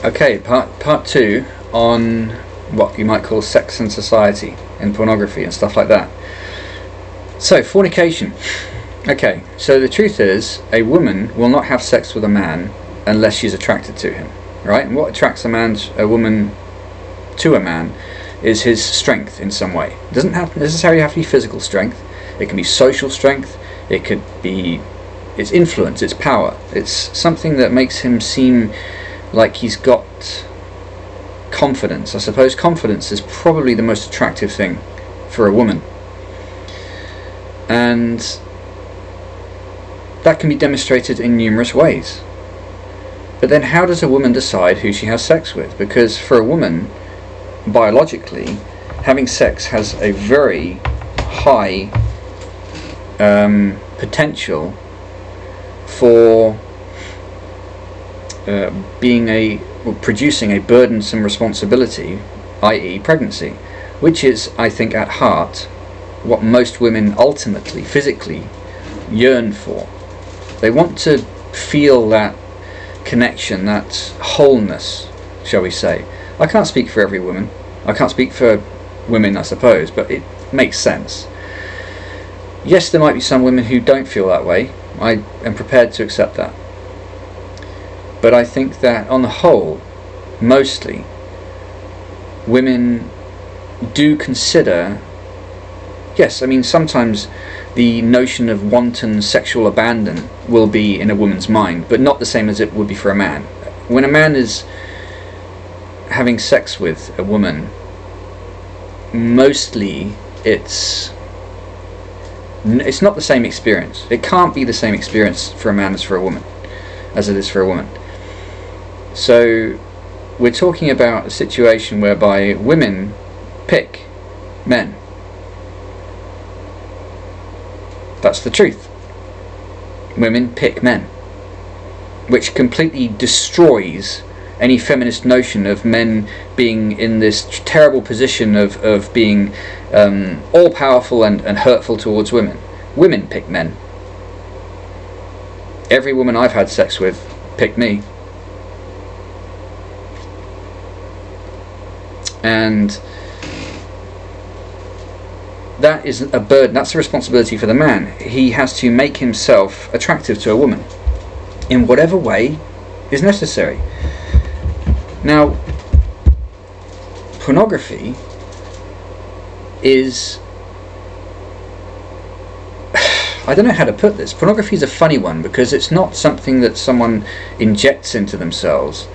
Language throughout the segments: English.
Okay, part two on what you might call sex and society and pornography and stuff like that. So, fornication. Okay, so the truth is, a woman will not have sex with a man unless she's attracted to him, right? And what attracts a woman to a man is his strength in some way. It doesn't necessarily have to be physical strength. It can be social strength. It could be its influence, its power. It's something that makes him seem like he's got confidence. I suppose confidence is probably the most attractive thing for a woman. And that can be demonstrated in numerous ways. But then how does a woman decide who she has sex with? Because for a woman, biologically, having sex has a very high potential for producing a burdensome responsibility, i.e. pregnancy, which is, I think, at heart what most women ultimately, physically, yearn for. They want to feel that connection, that wholeness, shall we say. I can't speak for every woman. I can't speak for women, I suppose, but it makes sense. Yes, there might be some women who don't feel that way. I am prepared to accept that. But I think that on the whole, mostly, women do consider, yes, I mean, sometimes the notion of wanton sexual abandon will be in a woman's mind, but not the same as it would be for a man. When a man is having sex with a woman, mostly it's not the same experience. It can't be the same experience for a man as for a woman, as it is for a woman. So we're talking about a situation whereby women pick men. That's the truth. Women pick men, which completely destroys any feminist notion of men being in this terrible position of being all-powerful and hurtful towards women. Women pick men. Every woman I've had sex with picked me. And that is a burden, that's a responsibility for the man. He has to make himself attractive to a woman in whatever way is necessary. Now, pornography is, I don't know how to put this. Pornography is a funny one because it's not something that someone injects into themselves,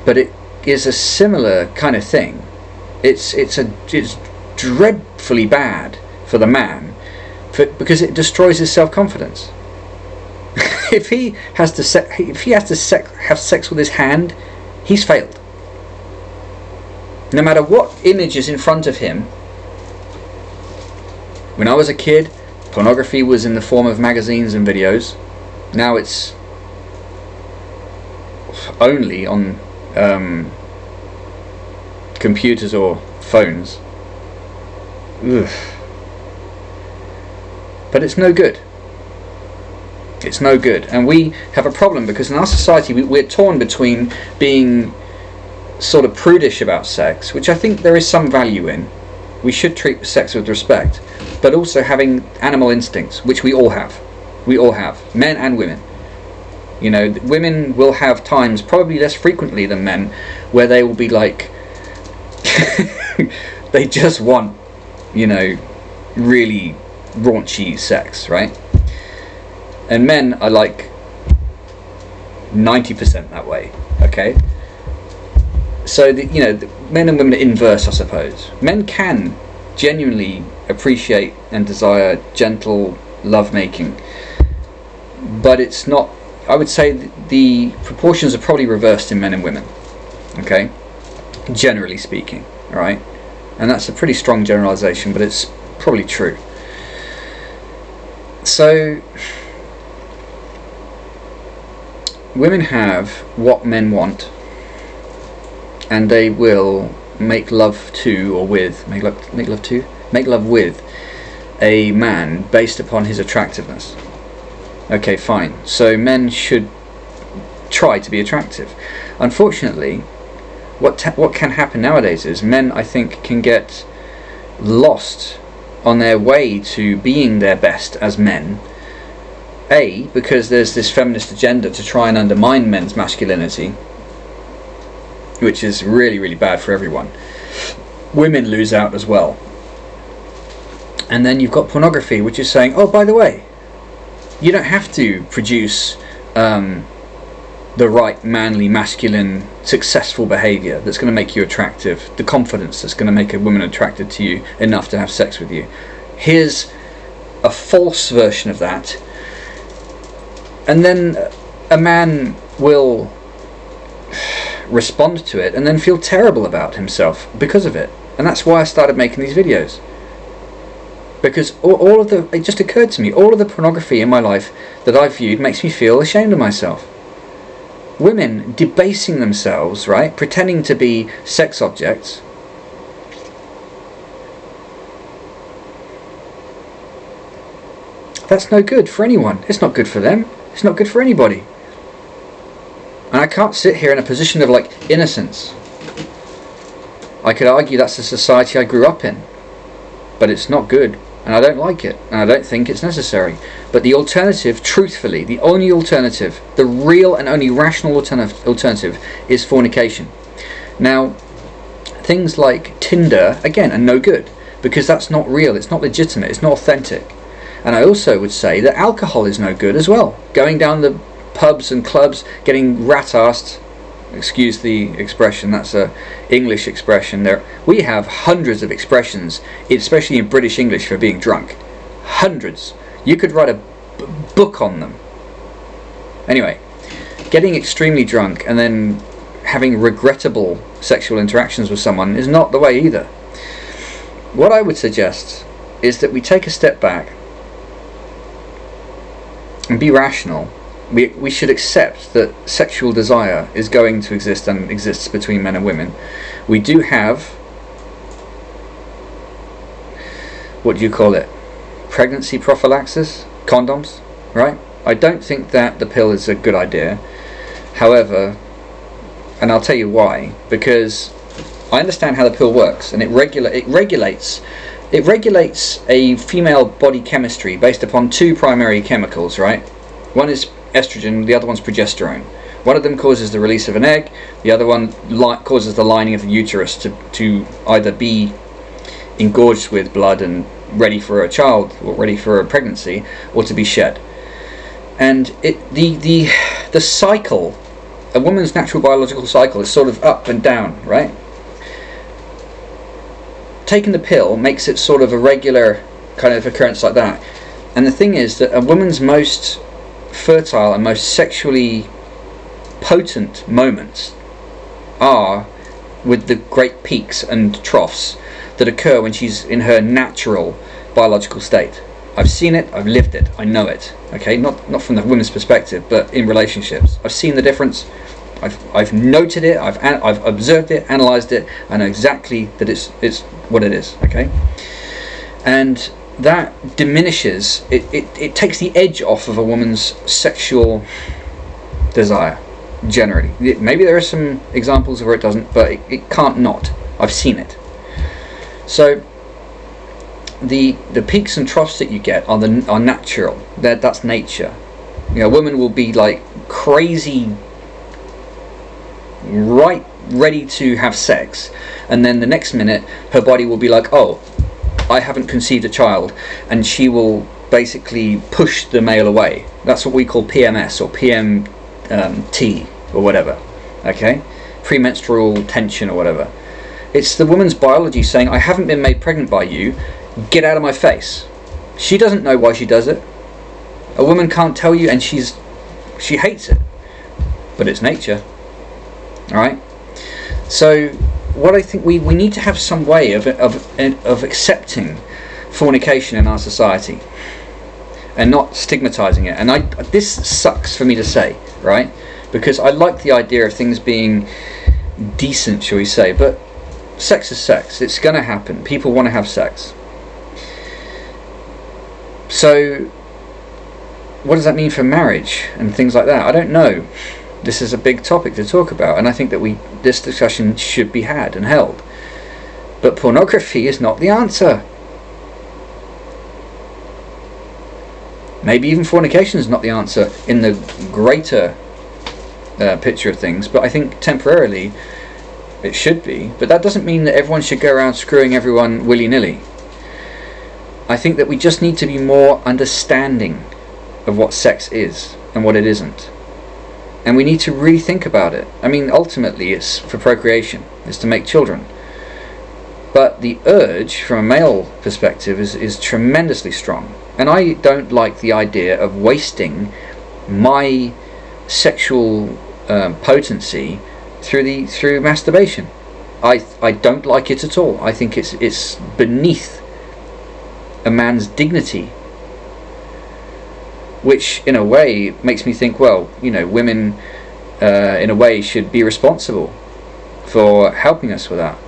but it is a similar kind of thing. It's dreadfully bad for the man because it destroys his self-confidence. If he has to have sex with his hand, he's failed. No matter what image is in front of him. When I was a kid, pornography was in the form of magazines and videos. Now it's only on computers or phones. Ugh. But it's no good. It's no good. And we have a problem because in our society we're torn between being sort of prudish about sex, which I think there is some value in. We should treat sex with respect, but also having animal instincts, which we all have. We all have, men and women. You know, women will have times, probably less frequently than men, where they will be like, they just want, you know, really raunchy sex, right? And men are like 90% that way, okay? So, the men and women are inverse, I suppose. Men can genuinely appreciate and desire gentle lovemaking, but it's not, I would say the proportions are probably reversed in men and women, okay? Generally speaking, alright? And that's a pretty strong generalization, but it's probably true. So, women have what men want, and they will make love to or with make love with a man based upon his attractiveness. Okay, fine. So men should try to be attractive. Unfortunately, what can happen nowadays is men, I think, can get lost on their way to being their best as men. Because there's this feminist agenda to try and undermine men's masculinity, which is really, really bad for everyone. Women lose out as well. And then you've got pornography, which is saying, oh, by the way, you don't have to produce the right manly, masculine, successful behaviour that's going to make you attractive, the confidence that's going to make a woman attracted to you enough to have sex with you. Here's a false version of that. And then a man will respond to it and then feel terrible about himself because of it. And that's why I started making these videos. Because it just occurred to me, all of the pornography in my life that I've viewed makes me feel ashamed of myself. Women debasing themselves, right? Pretending to be sex objects. That's no good for anyone. It's not good for them. It's not good for anybody. And I can't sit here in a position of like innocence. I could argue that's the society I grew up in. But it's not good. And I don't like it. And I don't think it's necessary. But the alternative, truthfully, the only alternative, the real and only rational alternative is fornication. Now, things like Tinder, again, are no good. Because that's not real. It's not legitimate. It's not authentic. And I also would say that alcohol is no good as well. Going down the pubs and clubs, getting rat-assed, excuse the expression, that's a English expression there. We have hundreds of expressions, especially in British English, for being drunk. Hundreds. You could write a book on them. Anyway, getting extremely drunk and then having regrettable sexual interactions with someone is not the way either. What I would suggest is that we take a step back and be rational. We should accept that sexual desire is going to exist and exists between men and women. We do have, what do you call it, pregnancy prophylaxis, condoms, right? I don't think that the pill is a good idea. However, and I'll tell you why, because I understand how the pill works, and it regulates a female body chemistry based upon two primary chemicals, right? One is estrogen, the other one's progesterone. One of them causes the release of an egg, the other one causes the lining of the uterus to either be engorged with blood and ready for a child or ready for a pregnancy, or to be shed. And the cycle, a woman's natural biological cycle, is sort of up and down, right? Taking the pill makes it sort of a regular kind of occurrence like that. And the thing is that a woman's most fertile and most sexually potent moments are with the great peaks and troughs that occur when she's in her natural biological state. I've seen it, I've lived it, I know it. Okay, not from the woman's perspective, but in relationships. I've seen the difference. I've noted it, I've observed it, analysed it, I know exactly that it's what it is, okay? And that diminishes, it takes the edge off of a woman's sexual desire, generally. Maybe there are some examples where it doesn't, but it can't not. I've seen it. So the peaks and troughs that you get are natural. That's nature. You know, a woman will be like crazy, right, ready to have sex, and then the next minute her body will be like, oh, I haven't conceived a child, and she will basically push the male away. That's what we call PMS or PMT or whatever, okay? Premenstrual tension or whatever. It's the woman's biology saying, I haven't been made pregnant by you, get out of my face. She doesn't know why she does it. A woman can't tell you, and she hates it, but it's nature. Alright? So what I think we need to have some way of accepting fornication in our society and not stigmatizing it. And this sucks for me to say, right? Because I like the idea of things being decent, shall we say, but sex is sex. It's going to happen. People want to have sex. So what does that mean for marriage and things like that? I don't know. This is a big topic to talk about, and I think that this discussion should be had and held. But pornography is not the answer. Maybe even fornication is not the answer in the greater picture of things, but I think temporarily it should be. But that doesn't mean that everyone should go around screwing everyone willy-nilly. I think that we just need to be more understanding of what sex is and what it isn't. And we need to really think about it. I mean, ultimately it's for procreation, it's to make children. But the urge from a male perspective is tremendously strong. And I don't like the idea of wasting my sexual potency through masturbation. I don't like it at all. I think it's beneath a man's dignity, which in a way makes me think, well, you know, women in a way should be responsible for helping us with that.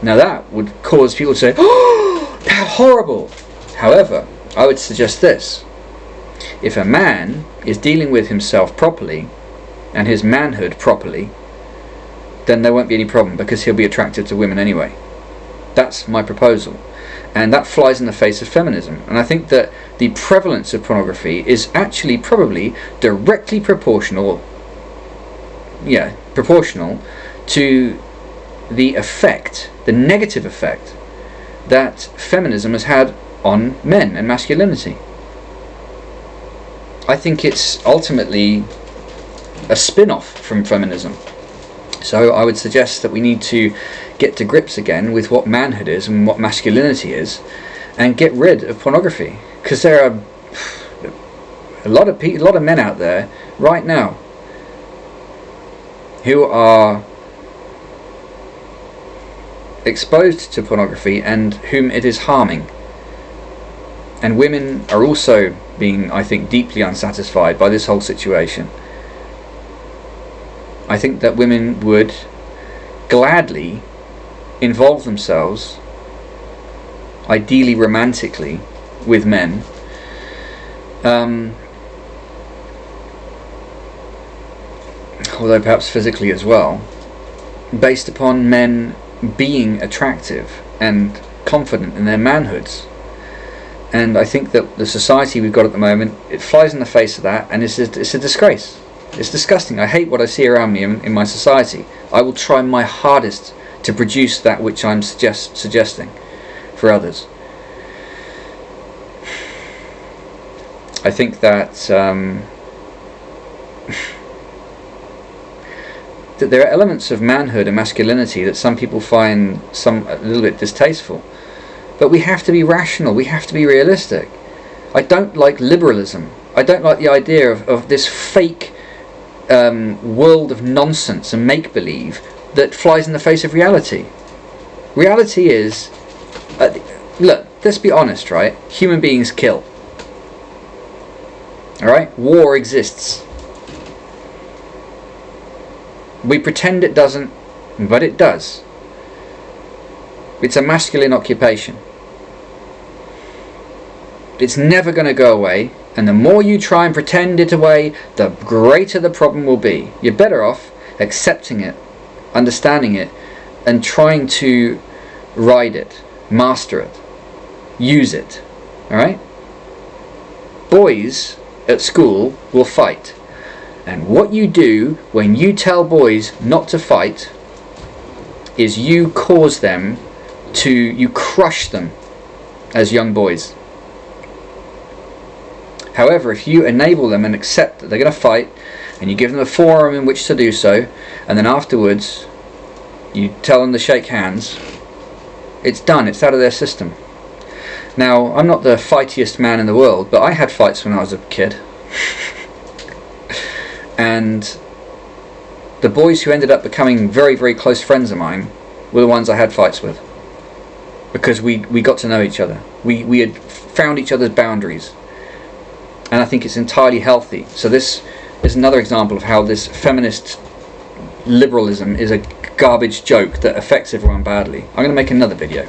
Now that would cause people to say, oh, how horrible. However, I would suggest this: if a man is dealing with himself properly and his manhood properly, then there won't be any problem, because he'll be attracted to women anyway. That's my proposal. And that flies in the face of feminism. And I think that the prevalence of pornography is actually probably directly proportional to the effect, the negative effect that feminism has had on men and masculinity. I think it's ultimately a spin-off from feminism. So I would suggest that we need to get to grips again with what manhood is and what masculinity is, and get rid of pornography, because there are a lot of men out there right now who are exposed to pornography and whom it is harming. And women are also being, I think, deeply unsatisfied by this whole situation. I think that women would gladly involve themselves, ideally romantically, with men, although perhaps physically as well, based upon men being attractive and confident in their manhoods. And I think that the society we've got at the moment, it flies in the face of that, and it's a disgrace. It's disgusting. I hate what I see around me in my society. I will try my hardest to produce that which I'm suggesting for others. I think that that there are elements of manhood and masculinity that some people find a little bit distasteful. But we have to be rational, we have to be realistic. I don't like liberalism. I don't like the idea of this fake world of nonsense and make-believe that flies in the face of reality. Reality is, look, let's be honest, right? Human beings kill. Alright? War exists. We pretend it doesn't, but it does. It's a masculine occupation. It's never going to go away, and the more you try and pretend it away, the greater the problem will be. You're better off accepting it, understanding it, and trying to ride it, master it, use it. Alright? Boys at school will fight. And what you do when you tell boys not to fight is you cause them to, you crush them as young boys. However, if you enable them and accept that they're going to fight, and you give them a forum in which to do so, and then afterwards you tell them to shake hands, it's done, it's out of their system. Now, I'm not the fightiest man in the world, but I had fights when I was a kid. And the boys who ended up becoming very, very close friends of mine were the ones I had fights with. Because we got to know each other. We had found each other's boundaries. And I think it's entirely healthy. So this is another example of how this feminist liberalism is a garbage joke that affects everyone badly. I'm going to make another video.